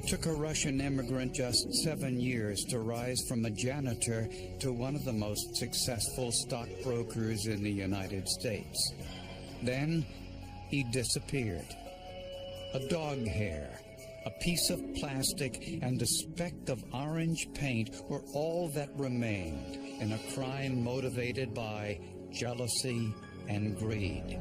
It took a Russian immigrant just 7 years to rise from a janitor to one of the most successful stockbrokers in the United States. Then he disappeared. A dog hair, a piece of plastic, and a speck of orange paint were all that remained in a crime motivated by jealousy and greed.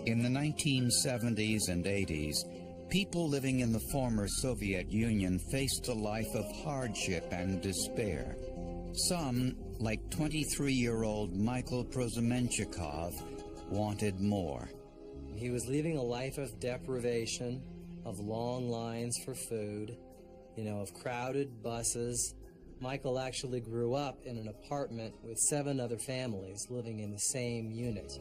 In the 1970s and 80s, people living in the former Soviet Union faced a life of hardship and despair. Some, like 23-year-old Michael Prosemenchikov, wanted more. He was leading a life of deprivation, of long lines for food, of crowded buses. Michael actually grew up in an apartment with 7 other families living in the same unit.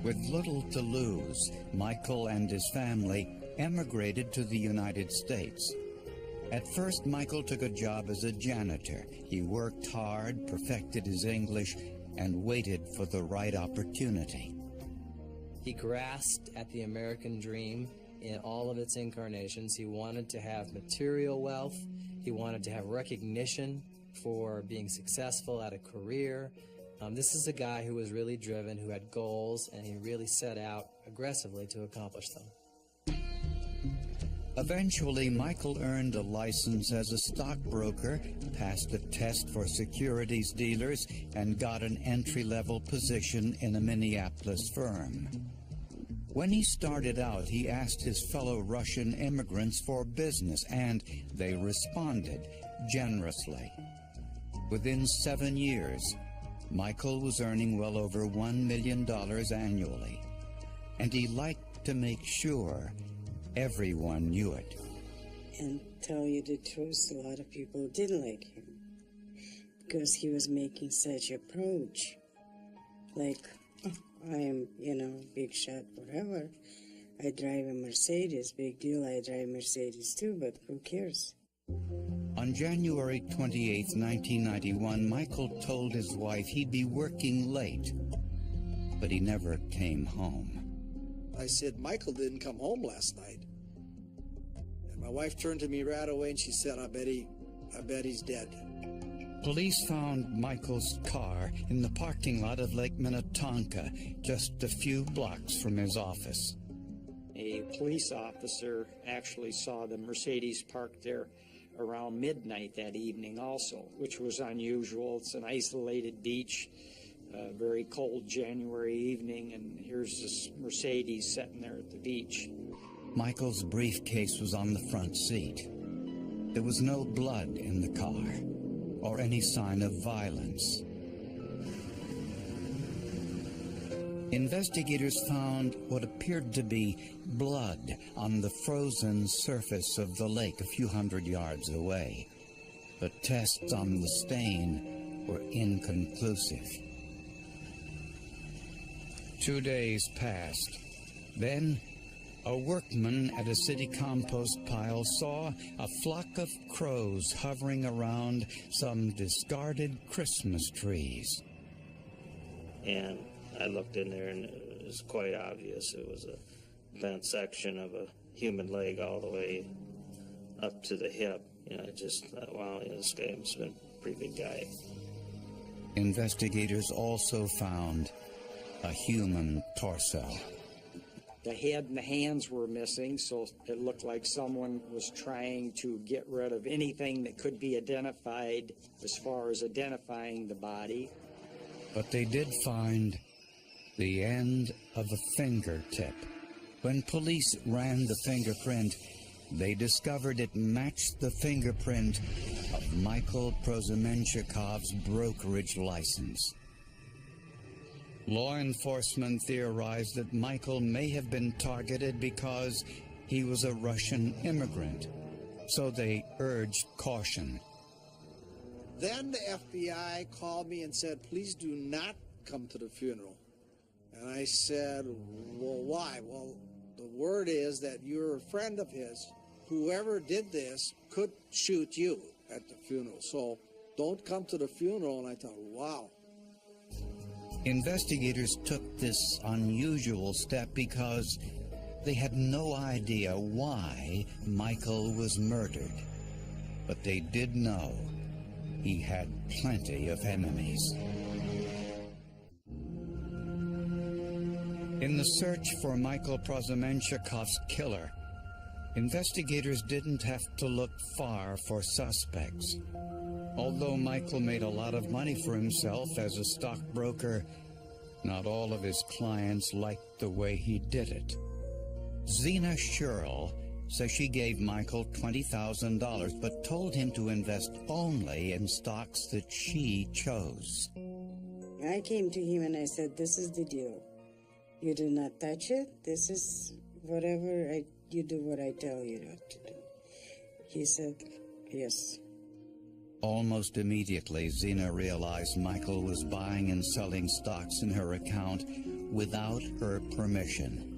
With little to lose, Michael and his family emigrated to the United States. At first, Michael took a job as a janitor. He worked hard, perfected his English, and waited for the right opportunity. He grasped at the American dream in all of its incarnations. He wanted to have material wealth. He wanted to have recognition for being successful at a career. This is a guy who was really driven, who had goals, and he really set out aggressively to accomplish them. Eventually, Michael earned a license as a stockbroker, passed a test for securities dealers, and got an entry-level position in a Minneapolis firm. When he started out, he asked his fellow Russian immigrants for business, and they responded generously. Within 7 years, Michael was earning well over $1 million annually, and he liked to make sure everyone knew it. And tell you the truth, a lot of people didn't like him because he was making such approach, like, oh, I am, big shot, whatever. I drive a Mercedes, big deal, I drive Mercedes too, but who cares? On January 28, 1991, Michael told his wife he'd be working late, but he never came home. I said, Michael didn't come home last night. And my wife turned to me right away and she said, I bet he's dead. Police found Michael's car in the parking lot of Lake Minnetonka, just a few blocks from his office. A police officer actually saw the Mercedes parked there around midnight that evening also, which was unusual. It's an isolated beach, a very cold January evening, and here's this Mercedes sitting there at the beach. Michael's briefcase was on the front seat. There was no blood in the car, or any sign of violence. Investigators found what appeared to be blood on the frozen surface of the lake a few hundred yards away. The tests on the stain were inconclusive. 2 days passed. Then, a workman at a city compost pile saw a flock of crows hovering around some discarded Christmas trees. And I looked in there, and it was quite obvious. It was a bent section of a human leg all the way up to the hip. I just thought, wow, this guy must have been a pretty big guy. Investigators also found a human torso. The head and the hands were missing, so it looked like someone was trying to get rid of anything that could be identified as far as identifying the body. But they did find the end of a fingertip. When police ran the fingerprint, they discovered it matched the fingerprint of Michael Prosemenchikov's brokerage license. Law enforcement theorized that Michael may have been targeted because he was a Russian immigrant, so they urged caution. Then the FBI called me and said, please do not come to the funeral. And I said, well, why? Well, the word is that you're a friend of his. Whoever did this could shoot you at the funeral. So don't come to the funeral. And I thought, wow. Investigators took this unusual step because they had no idea why Michael was murdered. But they did know he had plenty of enemies. In the search for Michael Prozomenchakov's killer, investigators didn't have to look far for suspects. Although Michael made a lot of money for himself as a stockbroker, not all of his clients liked the way he did it. Zena Sherrill says she gave Michael $20,000 but told him to invest only in stocks that she chose. I came to him and I said, this is the deal. You do not touch it. This is whatever you do what I tell you not to do. He said, yes. Almost immediately, Zena realized Michael was buying and selling stocks in her account without her permission.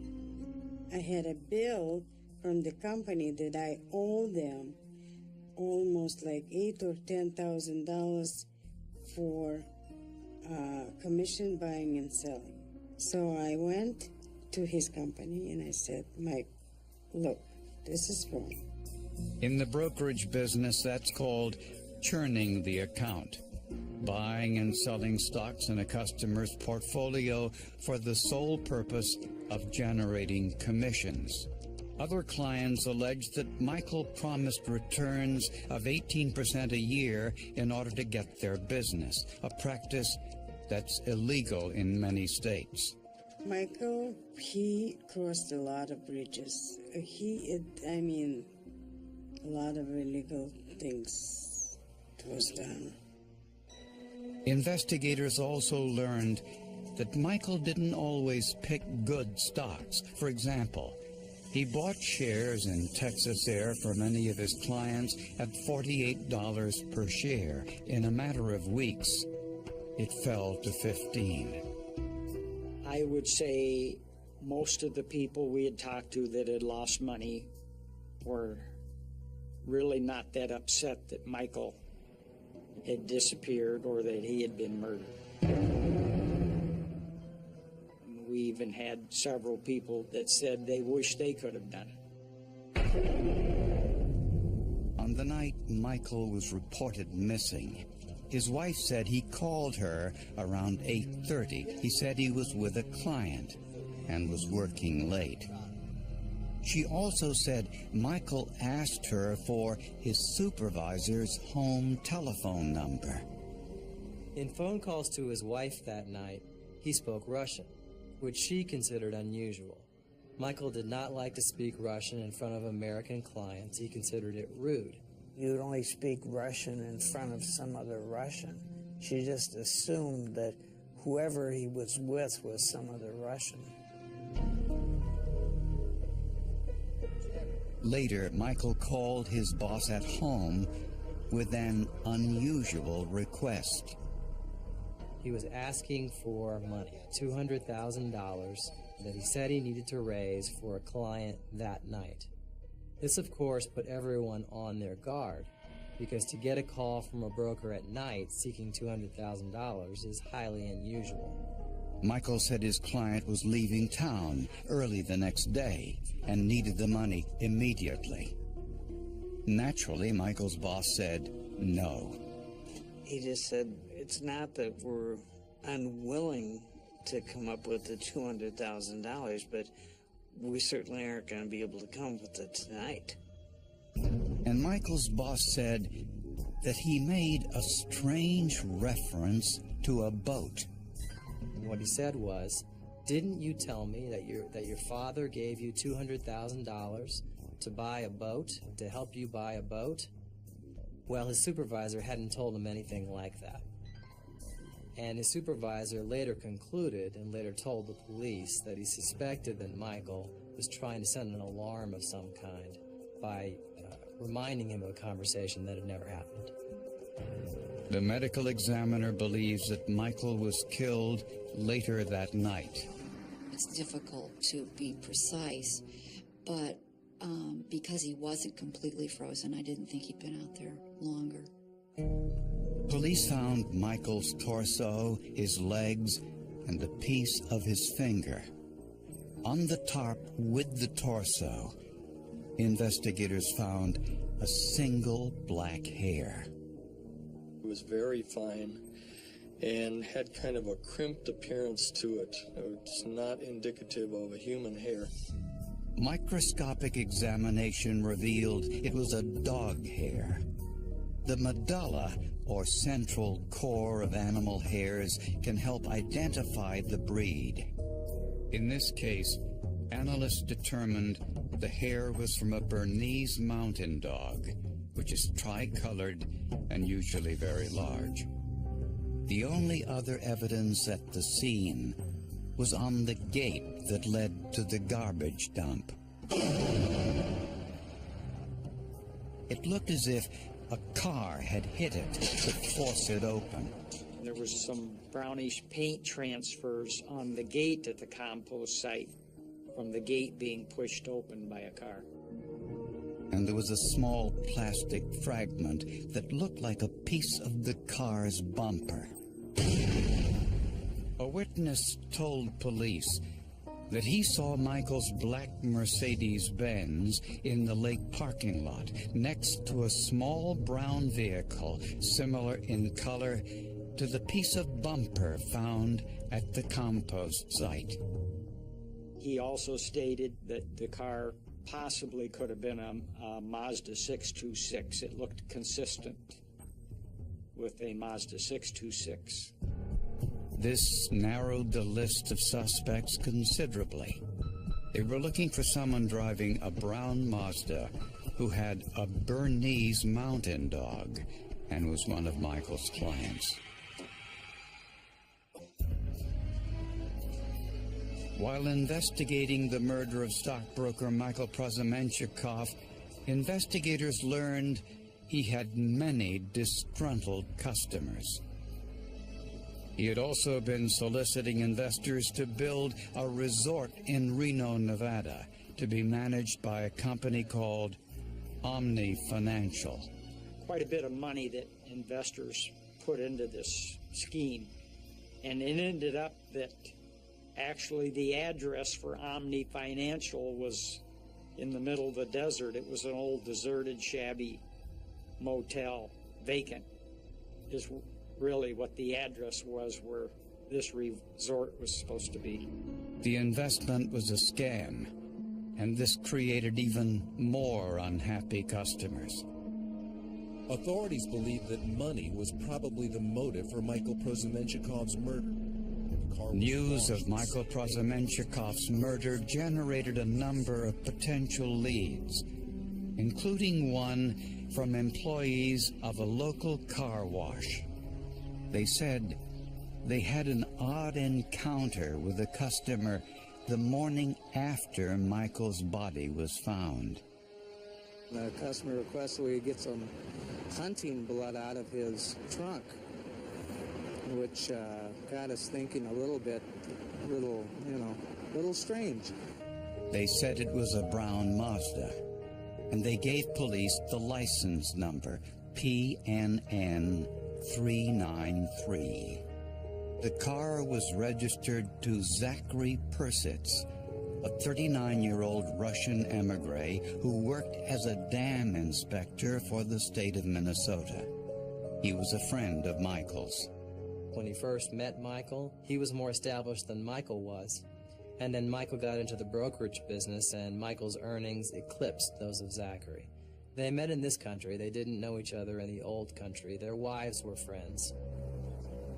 I had a bill from the company that I owe them almost like $8,000 or $10,000 for commission buying and selling. So I went to his company and I said, Mike, look, this is wrong. In the brokerage business, that's called churning the account, buying and selling stocks in a customer's portfolio for the sole purpose of generating commissions. Other clients alleged that Michael promised returns of 18% a year in order to get their business, a practice that's illegal in many states. Michael, he crossed a lot of bridges. A lot of illegal things was done. Investigators also learned that Michael didn't always pick good stocks. For example, he bought shares in Texas Air for many of his clients at $48 per share. In a matter of weeks, it fell to $15. I would say most of the people we had talked to that had lost money were really not that upset that Michael had disappeared or that he had been murdered. We even had several people that said they wish they could have done it. On the night Michael was reported missing, his wife said he called her around 8:30. He said he was with a client and was working late. She also said Michael asked her for his supervisor's home telephone number. In phone calls to his wife that night, he spoke Russian, which she considered unusual. Michael did not like to speak Russian in front of American clients. He considered it rude. You'd only speak Russian in front of some other Russian. She just assumed that whoever he was with was some other Russian. Later, Michael called his boss at home with an unusual request. He was asking for money, $200,000, that he said he needed to raise for a client that night. This, of course, put everyone on their guard, because to get a call from a broker at night seeking $200,000 is highly unusual. Michael said his client was leaving town early the next day and needed the money immediately. Naturally, Michael's boss said no. He just said, it's not that we're unwilling to come up with the $200,000, but we certainly aren't going to be able to come up with it tonight. And Michael's boss said that he made a strange reference to a boat. What he said was, didn't you tell me that your father gave you $200,000 to buy a boat, to help you buy a boat? Well, his supervisor hadn't told him anything like that. And his supervisor later concluded and later told the police that he suspected that Michael was trying to send an alarm of some kind by reminding him of a conversation that had never happened. The medical examiner believes that Michael was killed later that night. It's difficult to be precise, but because he wasn't completely frozen, I didn't think he'd been out there longer. Police found Michael's torso, his legs, and a piece of his finger. On the tarp with the torso, investigators found a single black hair. It was very fine and had kind of a crimped appearance to it. It's not indicative of a human hair. Microscopic examination revealed it was a dog hair. The medulla, or central core of animal hairs, can help identify the breed. In this case, analysts determined the hair was from a Bernese mountain dog, which is tricolored and usually very large. The only other evidence at the scene was on the gate that led to the garbage dump. It looked as if a car had hit it to force it open. There was some brownish paint transfers on the gate at the compost site from the gate being pushed open by a car. And there was a small plastic fragment that looked like a piece of the car's bumper. A witness told police that he saw Michael's black Mercedes-Benz in the lake parking lot next to a small brown vehicle similar in color to the piece of bumper found at the compost site. He also stated that the car possibly could have been a Mazda 626. It looked consistent with a Mazda 626. This narrowed the list of suspects considerably. They were looking for someone driving a brown Mazda who had a Bernese mountain dog and was one of Michael's clients. While investigating the murder of stockbroker Michael Prosemenchikov, investigators learned he had many disgruntled customers. He had also been soliciting investors to build a resort in Reno, Nevada, to be managed by a company called Omni Financial. Quite a bit of money that investors put into this scheme. And it ended up that actually the address for Omni Financial was in the middle of the desert. It was an old deserted, shabby motel, vacant, is really what the address was where this resort was supposed to be. The investment was a scam, and this created even more unhappy customers. Authorities believe that money was probably the motive for Michael Prosemenchikov's murder. News of Michael Prosemenchikov's murder generated a number of potential leads, including one from employees of a local car wash. They said they had an odd encounter with a customer the morning after Michael's body was found. The customer requested we get some hunting blood out of his trunk, which got us thinking a little strange. They said it was a brown Mazda, and they gave police the license number, PNN 393. The car was registered to Zachary Persitz, a 39-year-old Russian emigre who worked as a dam inspector for the state of Minnesota. He was a friend of Michael's. When he first met Michael, he was more established than Michael was. And then Michael got into the brokerage business, and Michael's earnings eclipsed those of Zachary. They met in this country. They didn't know each other in the old country. Their wives were friends.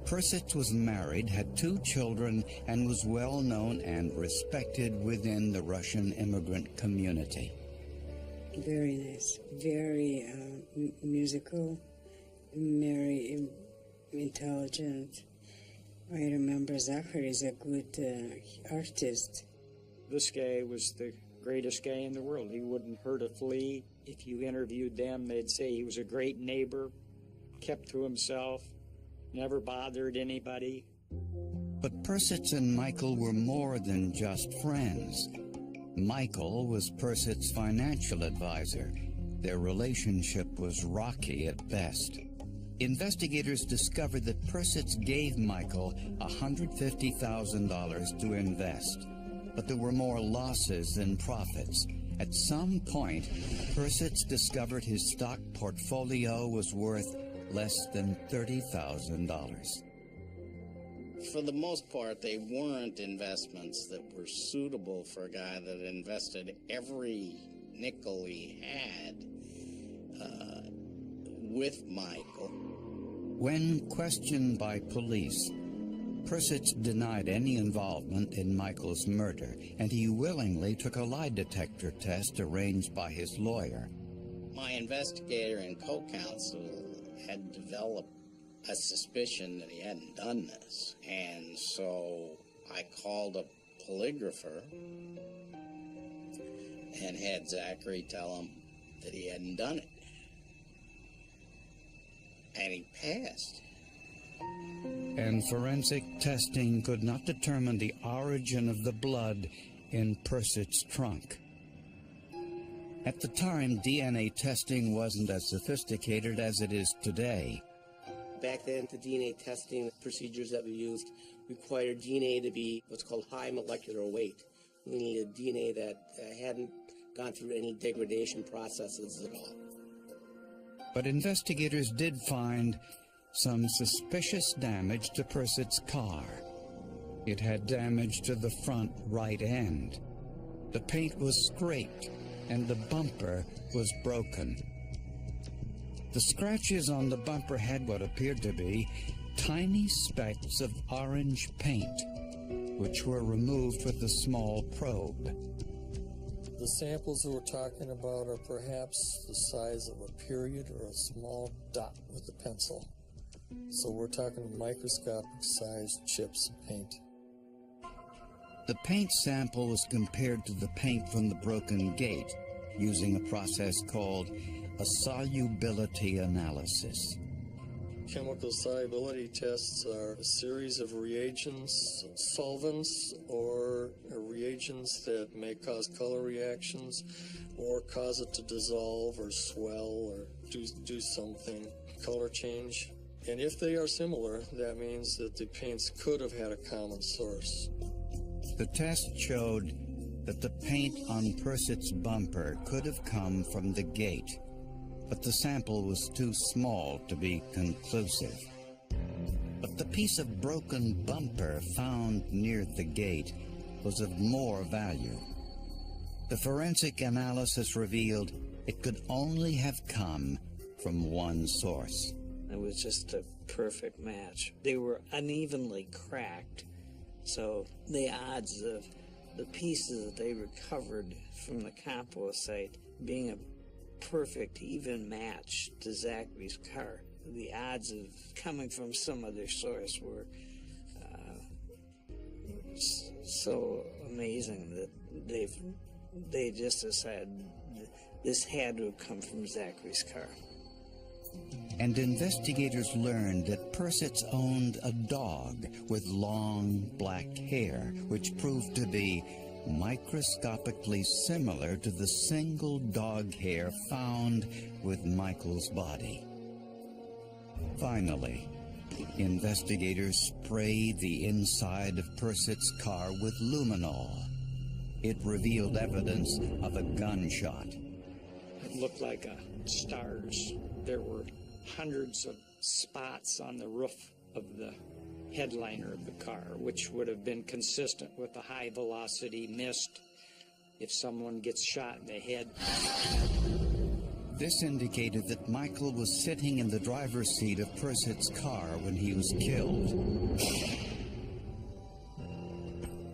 Persitz was married, had 2 children, and was well known and respected within the Russian immigrant community. Very nice, very musical, very intelligent, I remember Zachary's a good artist. This guy was the greatest guy in the world. He wouldn't hurt a flea. If you interviewed them, they'd say he was a great neighbor, kept to himself, never bothered anybody. But Persitz and Michael were more than just friends. Michael was Persit's financial advisor. Their relationship was rocky at best. Investigators discovered that Persitz gave Michael $150,000 to invest, but there were more losses than profits. At some point, Persitz discovered his stock portfolio was worth less than $30,000. For the most part, they weren't investments that were suitable for a guy that invested every nickel he had with Michael. When questioned by police, Persitz denied any involvement in Michael's murder, and he willingly took a lie detector test arranged by his lawyer. My investigator and co-counsel had developed a suspicion that he hadn't done this, and so I called a polygrapher and had Zachary tell him that he hadn't done it. And he passed. And forensic testing could not determine the origin of the blood in Persitz's trunk. At the time, DNA testing wasn't as sophisticated as it is today. Back then, the DNA testing procedures that we used required DNA to be what's called high molecular weight. We needed DNA that hadn't gone through any degradation processes at all. But investigators did find some suspicious damage to Persitz's car. It had damage to the front right end. The paint was scraped, and the bumper was broken. The scratches on the bumper had what appeared to be tiny specks of orange paint, which were removed with a small probe. The samples that we're talking about are perhaps the size of a period or a small dot with a pencil. So we're talking microscopic sized chips of paint. The paint sample was compared to the paint from the broken gate using a process called a solubility analysis. Chemical solubility tests are a series of reagents, solvents, or reagents that may cause color reactions or cause it to dissolve or swell or do something, color change. And if they are similar, that means that the paints could have had a common source. The test showed that the paint on Persitz's bumper could have come from the gate, but the sample was too small to be conclusive. But the piece of broken bumper found near the gate was of more value. The forensic analysis revealed it could only have come from one source. It was just a perfect match. They were unevenly cracked, so the odds of the pieces that they recovered from the compost site being a perfect, even match to Zachary's car, the odds of coming from some other source were so amazing that they just decided this had to have come from Zachary's car. And investigators learned that Persitz owned a dog with long black hair, which proved to be microscopically similar to the single dog hair found with Michael's body. Finally, investigators sprayed the inside of Persitz's car with luminol. It revealed evidence of a gunshot. It looked like stars. There were hundreds of spots on the roof of the headliner of the car, which would have been consistent with a high-velocity mist if someone gets shot in the head. This indicated that Michael was sitting in the driver's seat of Persitz's car when he was killed.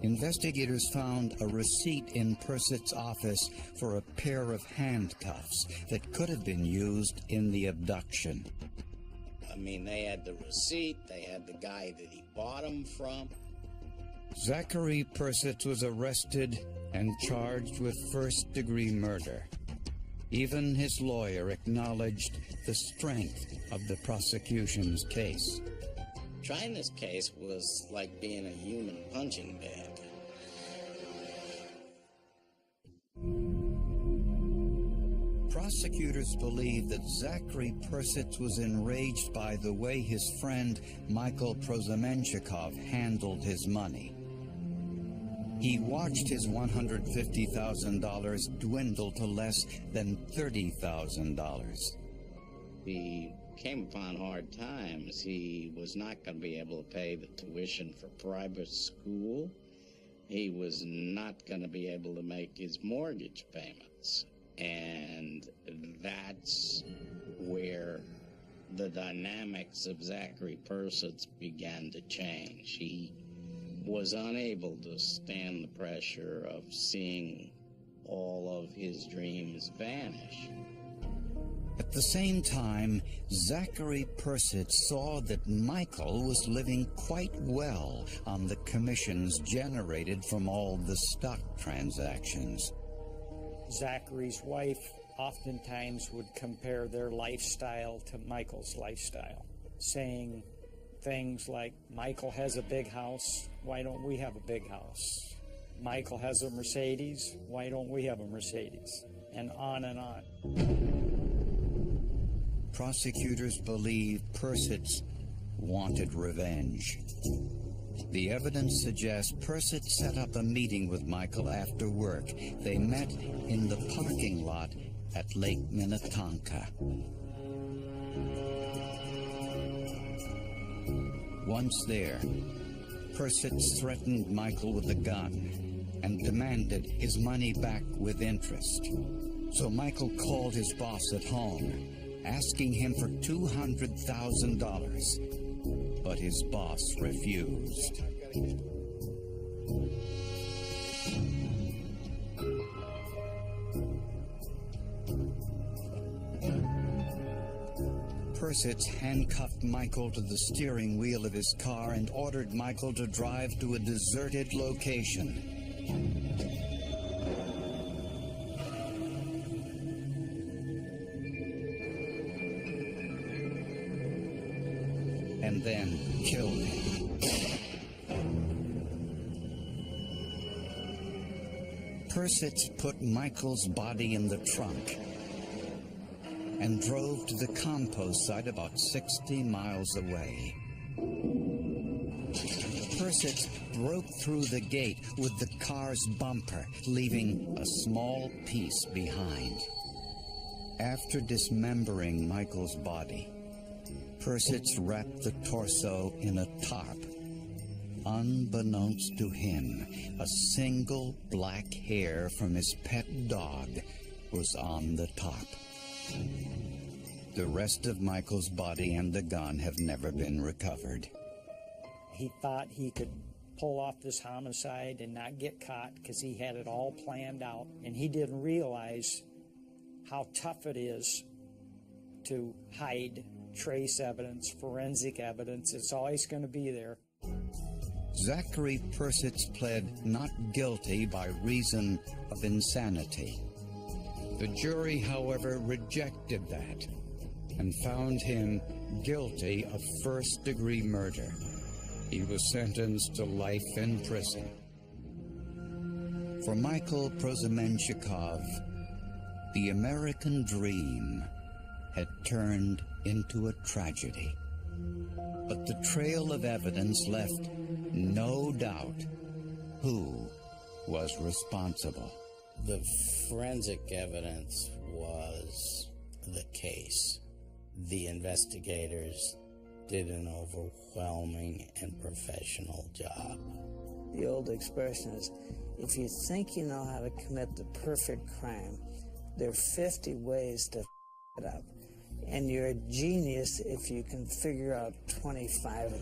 Investigators found a receipt in Persitz's office for a pair of handcuffs that could have been used in the abduction. mean, they had the receipt, they had the guy that he bought them from. Zachary Persitz was arrested and charged with first-degree murder. Even his lawyer acknowledged the strength of the prosecution's case. Trying this case was like being a human punching bag. Prosecutors believe that Zachary Persitz was enraged by the way his friend Michael Prosemenchikov handled his money. He watched his $150,000 dwindle to less than $30,000. He came upon hard times. He was not going to be able to pay the tuition for private school. He was not going to be able to make his mortgage payments. And that's where the dynamics of Zachary Persitz began to change. He was unable to stand the pressure of seeing all of his dreams vanish. At the same time, Zachary Persitz saw that Michael was living quite well on the commissions generated from all the stock transactions. Zachary's wife oftentimes would compare their lifestyle to Michael's lifestyle, saying things like, Michael has a big house, why don't we have a big house? Michael has a Mercedes, why don't we have a Mercedes? And on and on. Prosecutors believe Persitz wanted revenge. The evidence suggests Persitz set up a meeting with Michael after work. They met in the parking lot at Lake Minnetonka. Once there, Persitz threatened Michael with a gun and demanded his money back with interest. So Michael called his boss at home, asking him for $200,000, but his boss refused. Persitz handcuffed Michael to the steering wheel of his car and ordered Michael to drive to a deserted location. And then killed him. Persitz put Michael's body in the trunk and drove to the compost site about 60 miles away. Persitz broke through the gate with the car's bumper, leaving a small piece behind. After dismembering Michael's body, Persitz wrapped the torso in a tarp. Unbeknownst to him, a single black hair from his pet dog was on the top. The rest of Michael's body and the gun have never been recovered. He thought he could pull off this homicide and not get caught because he had it all planned out, and he didn't realize how tough it is to hide trace evidence, forensic evidence. It's always going to be there. Zachary Persitz pled not guilty by reason of insanity. The jury, however, rejected that and found him guilty of first-degree murder. He was sentenced to life in prison. For Michael Prosemenchikov, the American dream had turned into a tragedy. But the trail of evidence left no doubt who was responsible. The forensic evidence was the case. The investigators did an overwhelming and professional job. The old expression is, if you think you know how to commit the perfect crime, there are 50 ways to it up. And you're a genius if you can figure out 25 of them.